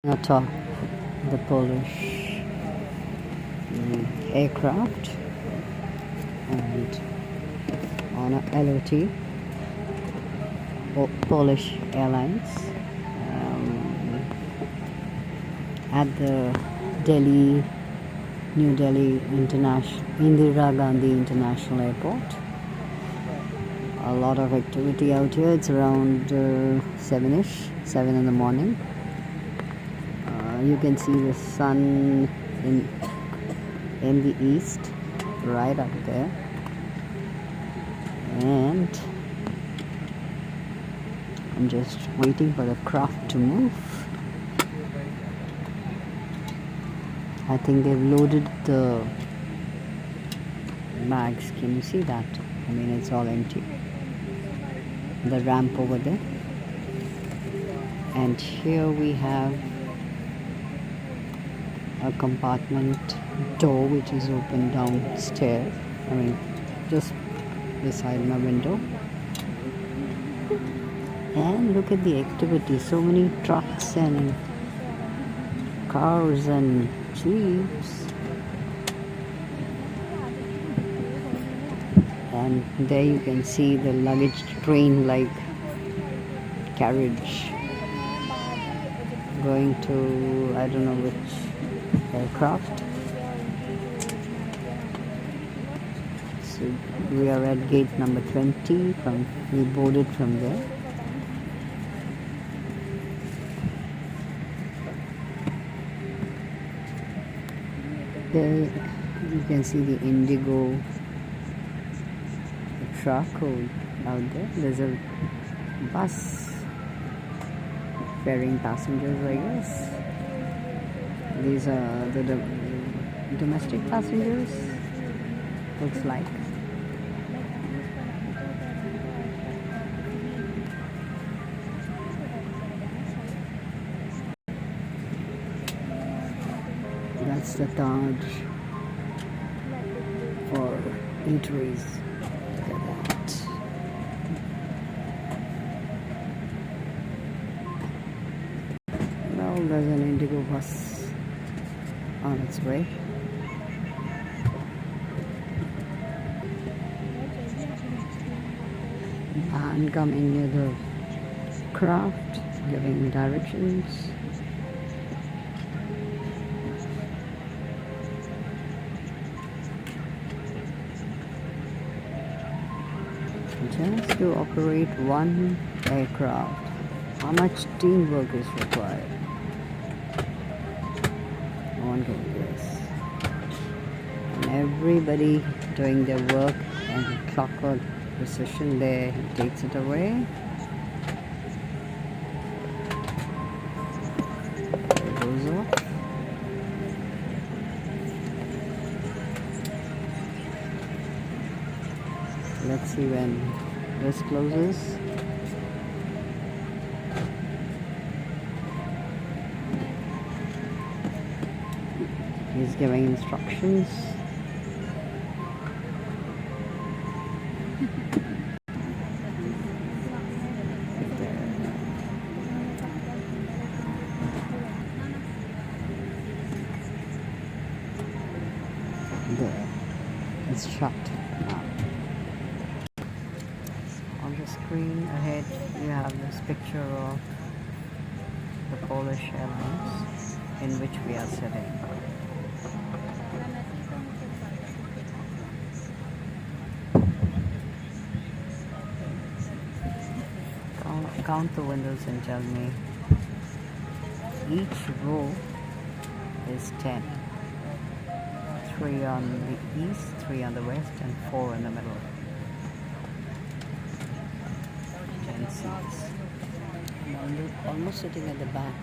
atop the Polish aircraft and on a LOT, Polish Airlines, at the New Delhi Indira Gandhi International Airport. A lot of activity out here. It's around 7 in the morning. You can see the sun in the east, right up there, and I'm just waiting for the craft to move. I think they've loaded the bags. Can you see that? I mean, it's all empty. The ramp over there, and here we have a compartment door which is open downstairs. I mean, just beside my window. And look at the activity. So many trucks and cars and jeeps. And there you can see the luggage train like carriage going to I don't know which aircraft. So we are at gate number 20. We boarded from there. There you can see the Indigo truck out there. There's a bus ferrying passengers, I guess. These are the domestic passengers, looks like. That's the Taj for eateries. Look at that. Well, there's an Indigo bus on its way. And coming near the craft, giving directions. Just to operate one aircraft, how much teamwork is required? One can guess. And everybody doing their work and clockwork precision. There he takes it away. It goes off. Let's see when this closes. He's giving instructions. There. It's shut now. On the screen ahead you have this picture of the Polish Airlines in which we are sitting. Count the windows and tell me. Each row is 10. 3 on the east, 3 on the west, and 4 in the middle. 10 seats. I'm almost sitting at the back.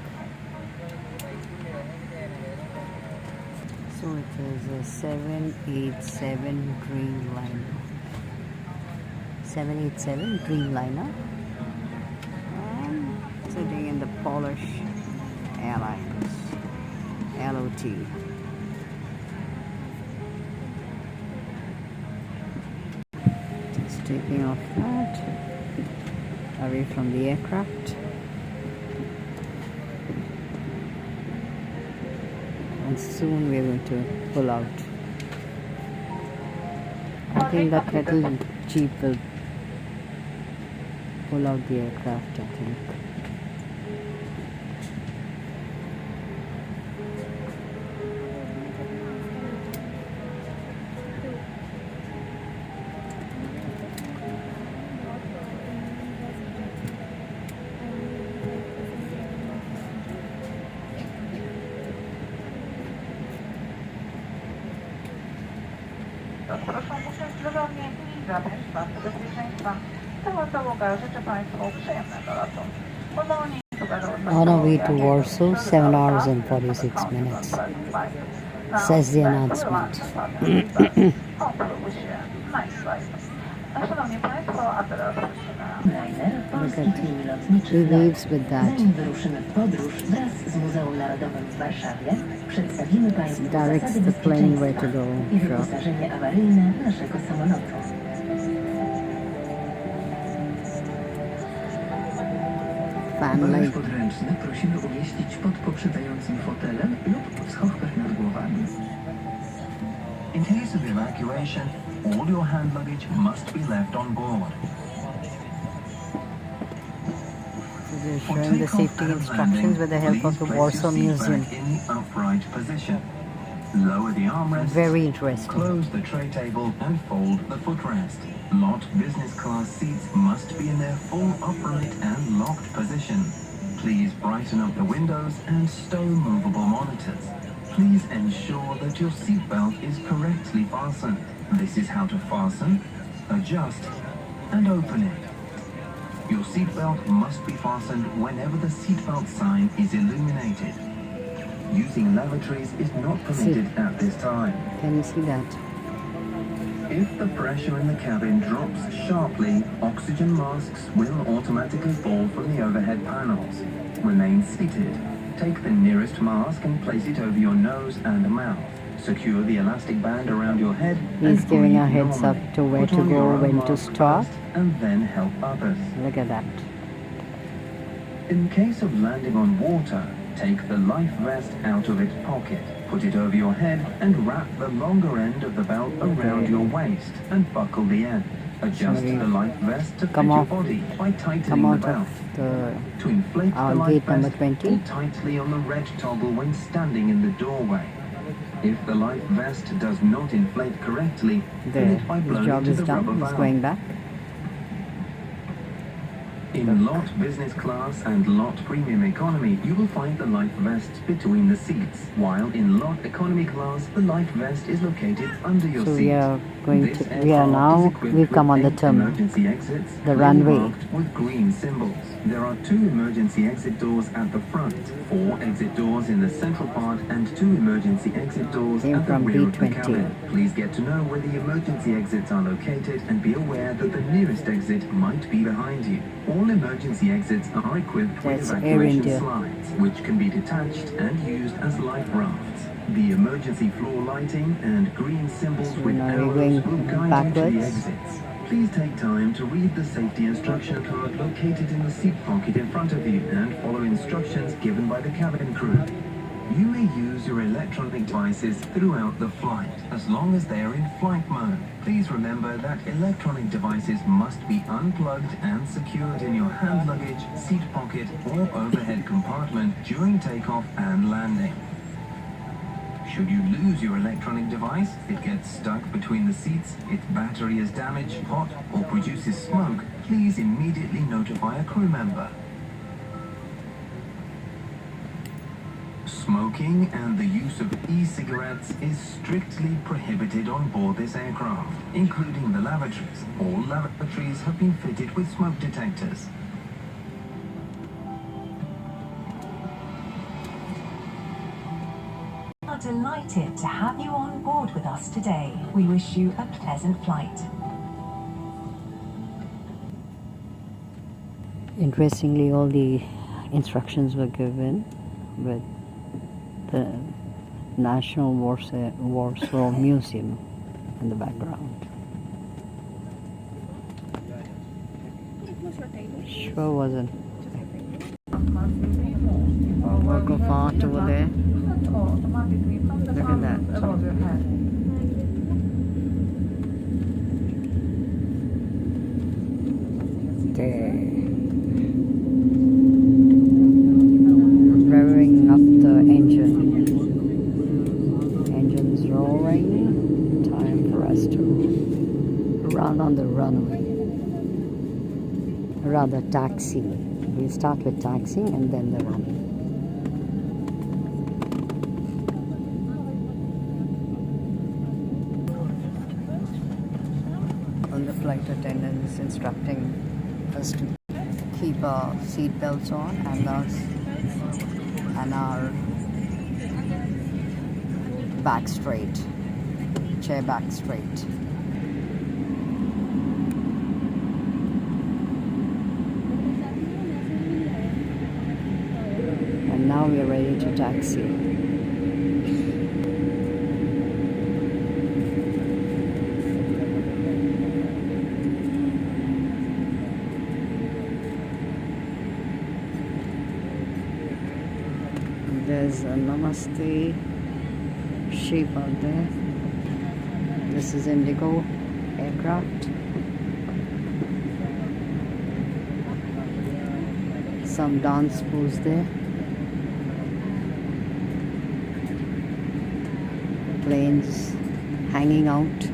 So it is a 787 Dreamliner. 787 Dreamliner. Sitting in the Polish Airlines LOT. Just taking off that away from the aircraft. and soon we're going to pull out. I think that little jeep will pull out the aircraft, I think. Proszę opuszczać drogownię i zabrać pasy bezpieczeństwa. Cała załoga życzy Państwu przyjemnego lotu. Ponownie On our way to Warsaw, 7 hours and 46 minutes, says the announcement. Szanowni Państwo, a teraz Look at he waves with that. Zanim wyruszymy w podróż wraz z Muzeum Narodowym w Warszawie, przedstawimy Państwu Directs zasady the plane where to bezpieczeństwa go. i Sure. wyposażenie awaryjne naszego samolotu. Fan Bagaż light. podręczny prosimy umieścić pod poprzedzającym fotelem lub w schowkach nad głowami. In case of evacuation, all your hand luggage must be left on board. So they're For showing the takeoff safety and instructions landing, with the help of please the place Warsaw your seat Museum. back in the upright position. Lower the armrests, Very interesting. close the tray table and fold the footrest. Lot business class seats must be in their full upright and locked position. Please brighten up the windows and stow movable monitors. Please ensure that your seatbelt is correctly fastened. This is how to fasten, adjust, and open it. Your seatbelt must be fastened whenever the seatbelt sign is illuminated. Using lavatories is not permitted at this time. Can you see that? If the pressure in the cabin drops sharply, oxygen masks will automatically fall from the overhead panels. Remain seated. Take the nearest mask and place it over your nose and mouth. Secure the elastic band around your head. He's and giving a breathe heads up normally. to where Put to on go, your own when to mask stop. first and then help others. Look at that. In case of landing on water, take the life vest out of its pocket, put it over your head, and wrap the longer end of the belt around your waist and buckle the end. Adjust Sorry. the life vest to fit Come your off. body by Come tightening the out belt. of the To inflate the life gate number vest, 20. pull tightly on the red toggle when standing in the doorway. If the life vest does not inflate correctly, fill there. it by His blowing job to is the done. rubber He's valve. going back. In lot business class and lot premium economy, you will find the life vests between the seats, while in lot economy class, the life vest is located under your So seat. we are going This to. We are aircraft now. is equipped We've come with on the 8 terminal. emergency exits, The clearly runway. marked with green symbols. There are 2 emergency exit doors at the front, 4 exit doors in the central part, and 2 emergency exit doors Came at the from rear of the B20. cabin. Please get to know where the emergency exits are located and be aware that the nearest exit might be behind you. All emergency exits are equipped with That's Air evacuation India. slides, which can be detached and used as life rafts. The emergency floor lighting and green symbols So with now we're arrows going will guide you to the backwards. exits. Please take time to read the safety instruction card located in the seat pocket in front of you and follow instructions given by the cabin crew. You may use your electronic devices throughout the flight, as long as they are in flight mode. Please remember that electronic devices must be unplugged and secured in your hand luggage, seat pocket, or overhead compartment during takeoff and landing. Should you lose your electronic device, it gets stuck between the seats, its battery is damaged, hot, or produces smoke, please immediately notify a crew member. Smoking and the use of e-cigarettes is strictly prohibited on board this aircraft, including the lavatories. All lavatories have been fitted with smoke detectors. We are delighted to have you on board with us today. We wish you a pleasant flight. Interestingly, all the instructions were given with the National Warsaw Museum in the background. Sure wasn't. I'll go fast over there. Automatically from the Look at front that. above your head. Okay. Revving up the engine. Engine's rolling. Time for us to run on the runway. Rather, taxi. We start with taxiing and then the run. And the flight attendant is instructing us to keep our seat belts on and our back straight, chair back straight. And now we are ready to taxi. There's a Namaste shape out there. This is Indigo aircraft. Some dance pose there. Planes hanging out,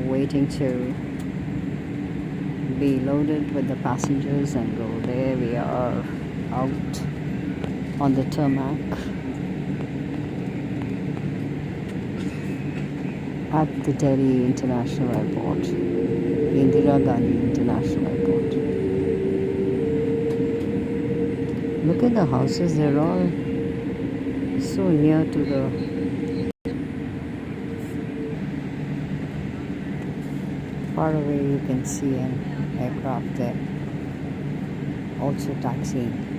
waiting to be loaded with the passengers and go. There we are out on the tarmac at the Delhi International Airport, Indira Gandhi International Airport. Look at the houses, they're all so near to the far away. You can see an aircraft there also taxiing.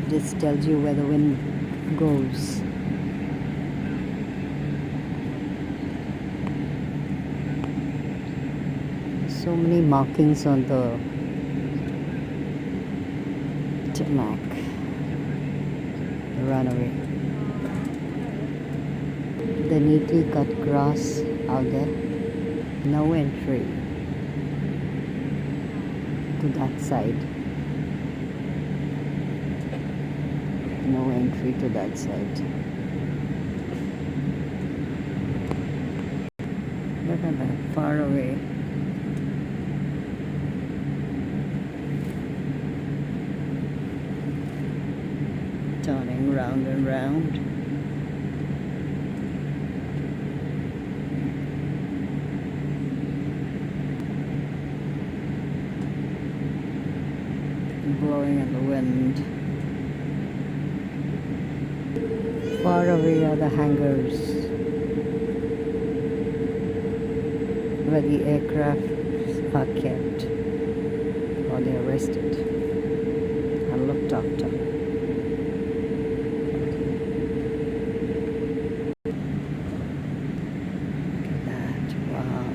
This tells you where the wind goes. So many markings on the tarmac, the runway. The neatly cut grass out there. No entry to that side. No entry to that side. Look at that, far away. Turning round and round. Blowing in the wind. Far away are the hangars where the aircraft are kept or they are rested and looked after. Look at that, wow.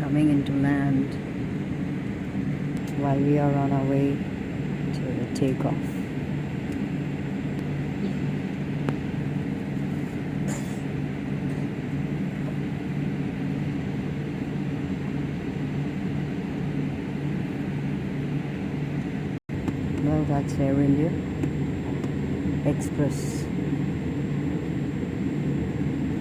Coming into land while we are on our way to the takeoff. Well, that's Air India Express.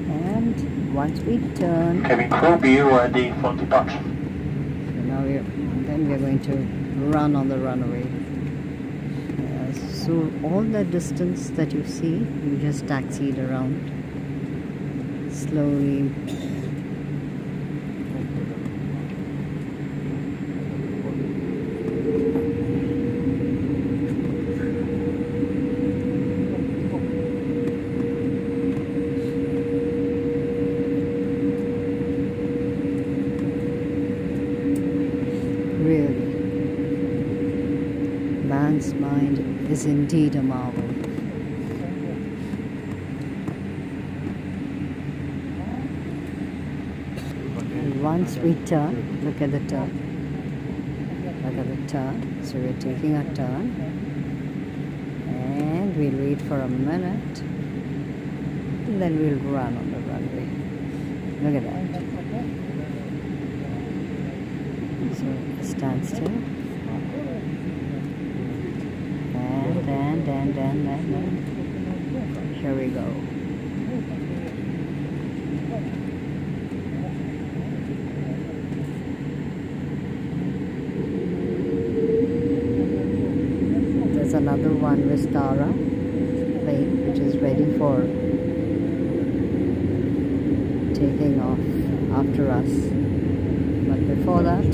And once we turn, Cabin crew, be ready for departure. so now then we're going to run on the runway. So all that distance that you see, you just taxied around slowly. Really, man's mind is indeed a marvel. once we turn, look at the turn. Look at the turn. So we're taking a turn. And we'll wait for a minute. And then we'll run on the runway. Look at that. So stand still. And here we go. There's another one Vistara plane which is ready for taking off after us. But before that,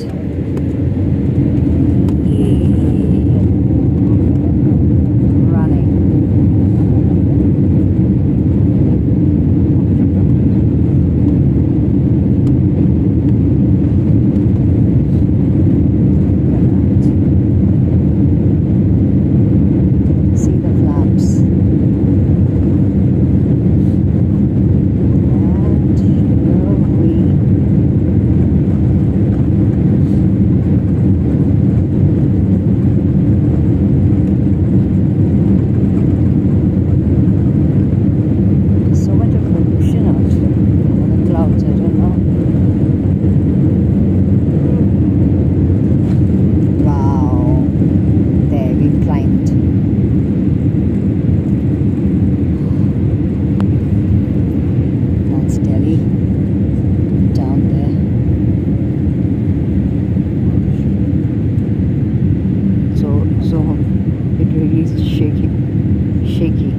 shaky.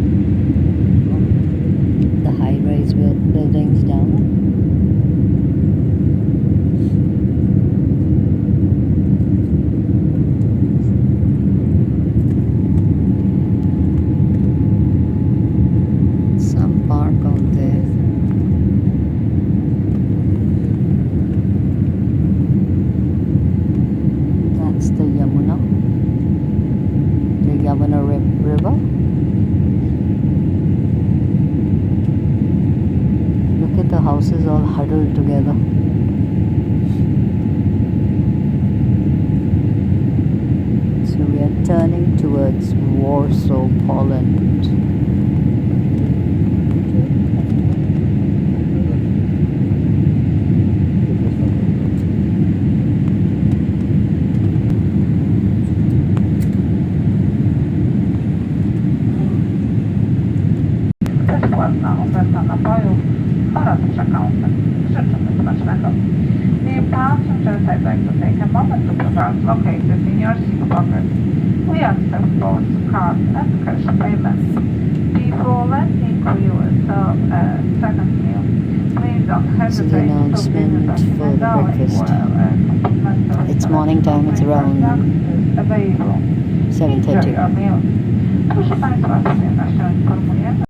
The high-rise buildings down. Some park out there. That's the Yamuna River. Look at the houses all huddled together. So we are turning towards Warsaw, Poland. Bezpłatna oferta napojów oraz check-outem. Życzymy smacznego. The passengers, I'd like to take a moment to provide located in your seat pocket. We accept both card and cash payments. Before landing, we will serve a second meal. Please don't hesitate to announcement visit us in for the the galley breakfast. where a complimentary It's morning time, it's around is available. Enjoy 7:30. your meal. Proszę Państwa, serdecznie informujemy,